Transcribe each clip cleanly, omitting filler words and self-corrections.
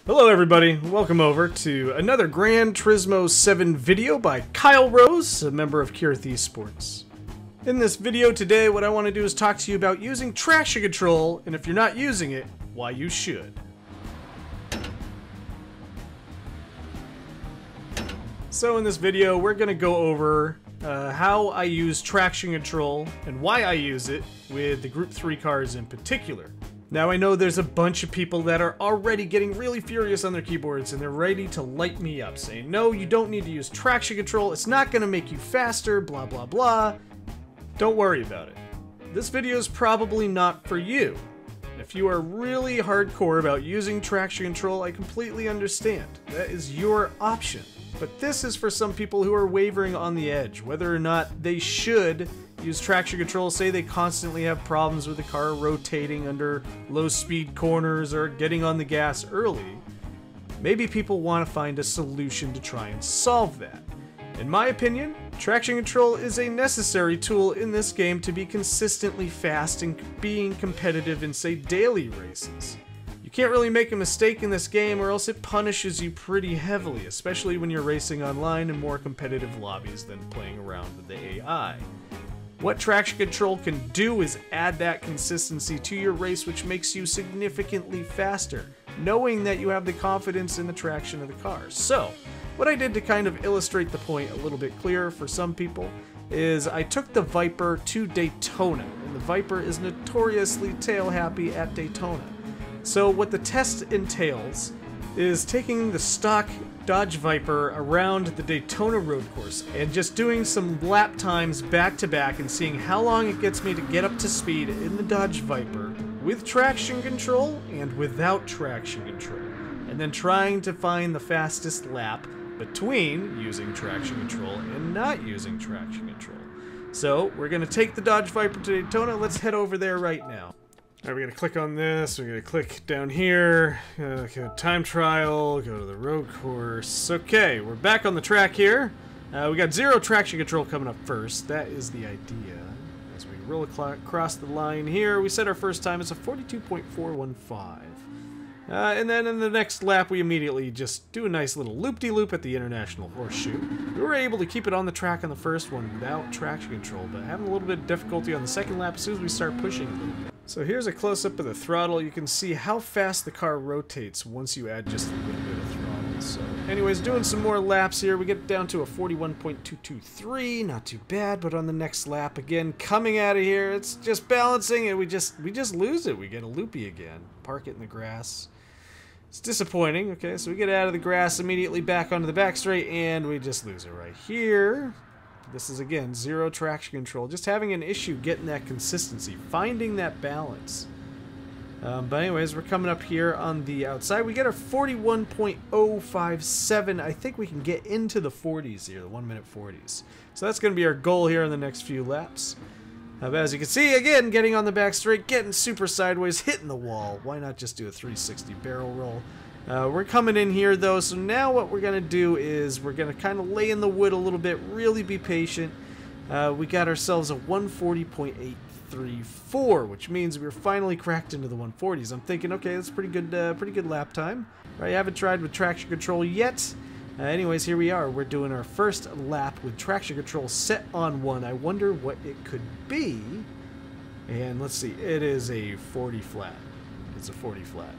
Hello everybody, welcome over to another Gran Turismo 7 video by Kyle Rose, a member of Kirith Esports. In this video today, what I want to do is talk to you about using traction control, and if you're not using it, why you should. So in this video, we're going to go over how I use traction control and why I use it with the Group 3 cars in particular. Now I know there's a bunch of people that are already getting really furious on their keyboards and they're ready to light me up saying, no, you don't need to use traction control, it's not going to make you faster, blah blah blah. Don't worry about it. This video is probably not for you. If you are really hardcore about using traction control, I completely understand. That is your option. But this is for some people who are wavering on the edge, whether or not they should use traction control. Say they constantly have problems with the car rotating under low speed corners or getting on the gas early. Maybe people want to find a solution to try and solve that. In my opinion, traction control is a necessary tool in this game to be consistently fast and being competitive in, say, daily races. You can't really make a mistake in this game or else it punishes you pretty heavily, especially when you're racing online in more competitive lobbies than playing around with the AI. What traction control can do is add that consistency to your race, which makes you significantly faster, knowing that you have the confidence in the traction of the car. So, what I did to kind of illustrate the point a little bit clearer for some people is I took the Viper to Daytona, and the Viper is notoriously tail happy at Daytona. So what the test entails is taking the stock Dodge Viper around the Daytona road course and just doing some lap times back to back and seeing how long it gets me to get up to speed in the Dodge Viper with traction control and without traction control, and then trying to find the fastest lap between using traction control and not using traction control. So we're going to take the Dodge Viper to Daytona. Let's head over there right now. Alright, we're going to click on this, we're going to click down here, go time trial, go to the road course. Okay, we're back on the track here. We got zero traction control coming up first. That is the idea. As we roll across the line here, we set our first time as a 42.415. And then in the next lap, we immediately just do a nice little loop-de-loop at the International Horseshoe. We were able to keep it on the track on the first one without traction control, but having a little bit of difficulty on the second lap as soon as we start pushing a little bit. So here's a close-up of the throttle. You can see how fast the car rotates once you add just a little bit of throttle. So anyways, doing some more laps here. We get down to a 41.223. Not too bad, but on the next lap, again, coming out of here, it's just balancing, and we just lose it. We get a loopy again. Park it in the grass. It's disappointing. Okay, so we get out of the grass, immediately back onto the back straight, and we just lose it right here. This is, again, zero traction control. Just having an issue getting that consistency, finding that balance. But anyways, we're coming up here on the outside. We get our 41.057. I think we can get into the 40s here, the 1 minute 40s. So that's going to be our goal here in the next few laps. But as you can see, again, getting on the back straight, getting super sideways, hitting the wall. Why not just do a 360 barrel roll? We're coming in here, though, so now what we're going to do is we're going to kind of lay in the wood a little bit, really be patient. We got ourselves a 140.834, which means we're finally cracked into the 140s. I'm thinking, okay, that's pretty good lap time. I haven't tried with traction control yet. Anyways, here we are. We're doing our first lap with traction control set on 1. I wonder what it could be. And let's see, it is a 40 flat. It's a 40 flat.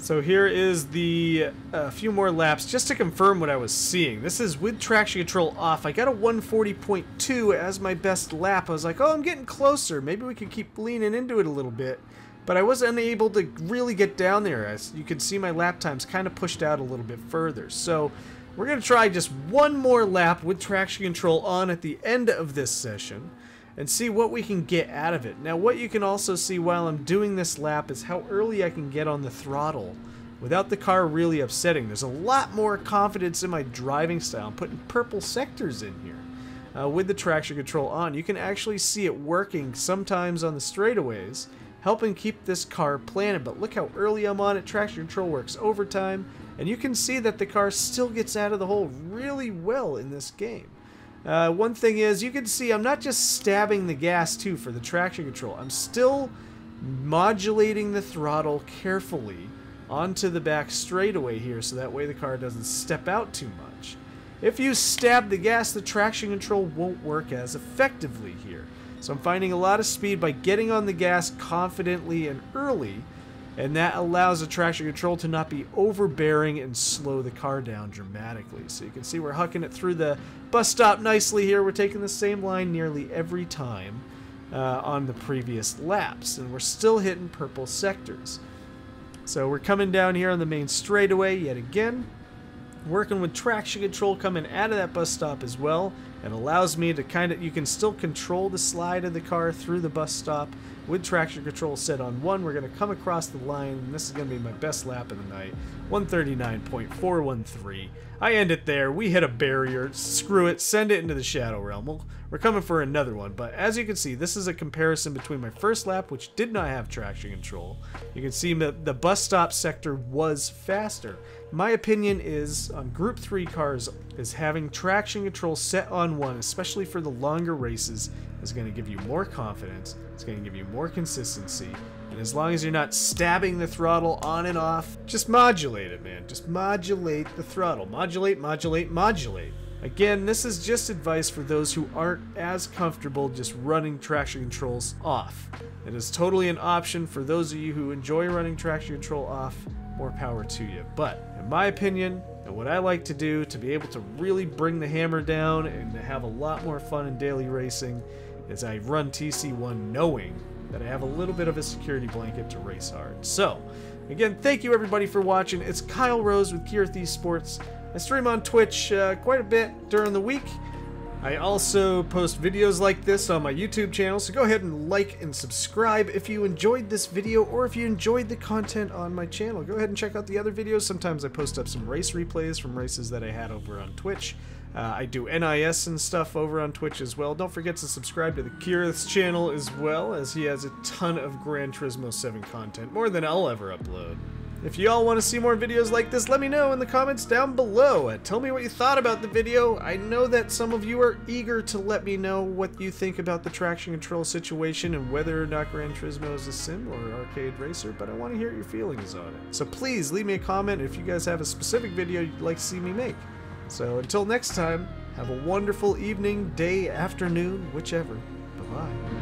So here is the few more laps just to confirm what I was seeing. This is with traction control off. I got a 140.2 as my best lap. I was like, oh, I'm getting closer. Maybe we could keep leaning into it a little bit. But I was unable to really get down there. As you can see, my lap times kind of pushed out a little bit further. So we're going to try just one more lap with traction control on at the end of this session and see what we can get out of it. Now, what you can also see while I'm doing this lap is how early I can get on the throttle without the car really upsetting. There's a lot more confidence in my driving style. I'm putting purple sectors in here with the traction control on. You can actually see it working sometimes on the straightaways, helping keep this car planted. But look how early I'm on it. Traction control works overtime, and you can see that the car still gets out of the hole really well in this game. One thing is, you can see I'm not just stabbing the gas too for the traction control. I'm still modulating the throttle carefully onto the back straightaway here, so that way the car doesn't step out too much. If you stab the gas, the traction control won't work as effectively here. So I'm finding a lot of speed by getting on the gas confidently and early, and that allows the traction control to not be overbearing and slow the car down dramatically. So you can see we're hucking it through the bus stop nicely here. We're taking the same line nearly every time on the previous laps, and we're still hitting purple sectors. So we're coming down here on the main straightaway yet again, working with traction control coming out of that bus stop as well. It allows me to you can still control the slide of the car through the bus stop with traction control set on 1. We're going to come across the line, and this is going to be my best lap of the night, 139.413. I end it there. We hit a barrier. Screw it. Send it into the Shadow Realm. We're coming for another one, but as you can see, this is a comparison between my first lap, which did not have traction control. You can see that the bus stop sector was faster. My opinion is, on Group 3 cars, is having traction control set on 1, especially for the longer races, is going to give you more confidence, it's going to give you more consistency, and as long as you're not stabbing the throttle on and off, just modulate it, man. Just modulate the throttle. Modulate, modulate, modulate. Again, this is just advice for those who aren't as comfortable just running traction controls off. It is totally an option for those of you who enjoy running traction control off. More power to you. But in my opinion, and what I like to do to be able to really bring the hammer down and to have a lot more fun in daily racing, is I run TC1 knowing that I have a little bit of a security blanket to race hard. So, again, thank you everybody for watching. It's Kyle Rose with Gear Thief Sports. I stream on Twitch quite a bit during the week. I also post videos like this on my YouTube channel, so go ahead and like and subscribe if you enjoyed this video or if you enjoyed the content on my channel. Go ahead and check out the other videos. Sometimes I post up some race replays from races that I had over on Twitch. I do NIS and stuff over on Twitch as well. Don't forget to subscribe to the Kirith's channel as well, as he has a ton of Gran Turismo 7 content, more than I'll ever upload. If you all want to see more videos like this, let me know in the comments down below. Tell me what you thought about the video. I know that some of you are eager to let me know what you think about the traction control situation and whether or not Gran Turismo is a sim or arcade racer, but I want to hear your feelings on it. So please leave me a comment if you guys have a specific video you'd like to see me make. So until next time, have a wonderful evening, day, afternoon, whichever. Bye-bye.